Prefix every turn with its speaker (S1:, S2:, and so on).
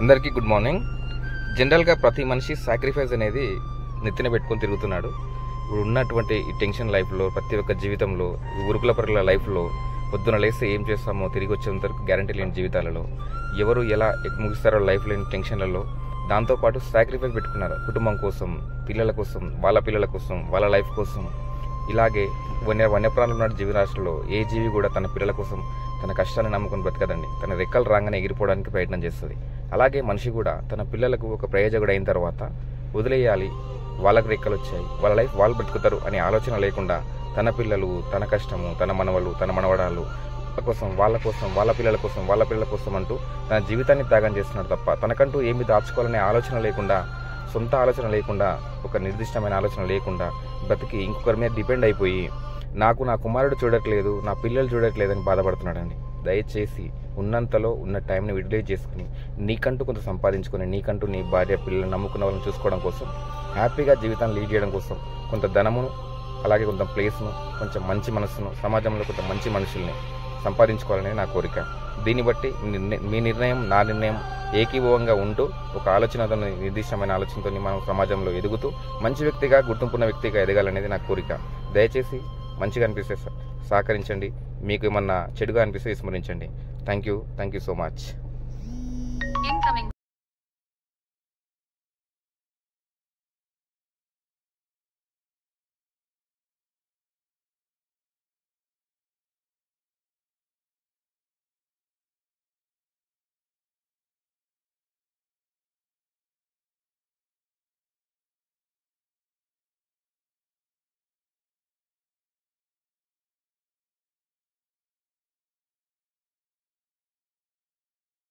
S1: అందరికీ good morning. జనరల్గా ప్రతి మనిషి సాక్రిఫైస్ అనేది నెత్తిన పెట్టుకొని తిరుగుతున్నాడు. ఇప్పుడు ఉన్నటువంటి ఈ టెన్షన్ లైఫ్లో, ప్రతి ఒక్క జీవితంలో, ఉరుకుల పరుగుల లైఫ్లో పొద్దున లేస్తే ఏం చేస్తామో తిరిగి వచ్చేంత వరకు గ్యారంటీ లేని జీవితాలలో ఎవరు ఎలా ముగిస్తారో లైఫ్ లేని టెన్షన్లలో దాంతోపాటు సాక్రిఫైస్ పెట్టుకున్నారు. కుటుంబం కోసం, పిల్లల కోసం, వాళ్ళ పిల్లల కోసం, వాళ్ళ లైఫ్ కోసం. ఇలాగే వన్యప్రాణులు ఉన్న జీవరాశుల్లో ఏ జీవి కూడా తన పిల్లల కోసం తన కష్టాన్ని నమ్ముకుని బ్రతకదండి. తన రెక్కలు రాగానే ఎగిరిపోవడానికి ప్రయత్నం చేస్తుంది. అలాగే మనిషి కూడా తన పిల్లలకు ఒక ప్రయోజకుడు అయిన తర్వాత వదిలేయాలి, వాళ్ళకు రెక్కలు వచ్చాయి, వాళ్ళ లైఫ్ వాళ్ళు బ్రతుకుతారు అనే ఆలోచన లేకుండా తన పిల్లలు, తన కష్టము, తన మనవలు, తన మనవడాలు కోసం, వాళ్ళ కోసం, వాళ్ళ పిల్లల కోసం అంటూ తన జీవితాన్ని త్యాగం చేస్తున్నాడు తప్ప తనకంటూ ఏమి దాచుకోవాలనే ఆలోచన లేకుండా, సొంత ఆలోచన లేకుండా, ఒక నిర్దిష్టమైన ఆలోచన లేకుండా బ్రతికి ఇంకొకరి మీద డిపెండ్ అయిపోయి నాకు నా కుమారుడు చూడట్లేదు, నా పిల్లలు చూడట్లేదని బాధపడుతున్నాడండి. దయచేసి ఉన్నంతలో ఉన్న టైంని యూటిలైజ్ చేసుకుని నీకంటూ కొంత సంపాదించుకొని నీకంటూ నీ భార్య, పిల్లలు నమ్ముకున్న వాళ్ళని చూసుకోవడం కోసం, హ్యాపీగా జీవితాన్ని లీడ్ చేయడం కోసం కొంత ధనమును, అలాగే కొంత ప్లేస్ను, కొంచెం మంచి మనస్సును, సమాజంలో కొంత మంచి మనుషుల్ని సంపాదించుకోవాలనేది నా కోరిక. దీన్ని బట్టి మీ నిర్ణయం, నా నిర్ణయం ఏకీభవంగా ఉంటూ ఒక ఆలోచనతో, నిర్దిష్టమైన ఆలోచనతో మనం సమాజంలో ఎదుగుతూ మంచి వ్యక్తిగా, గుర్తింపున్న వ్యక్తిగా ఎదగాలనేది నా కోరిక. దయచేసి మంచిగా అనిపిస్తే సహకరించండి, మీకు ఏమన్నా చెడుగా అనిపిస్తే విస్మరించండి. Thank you so much.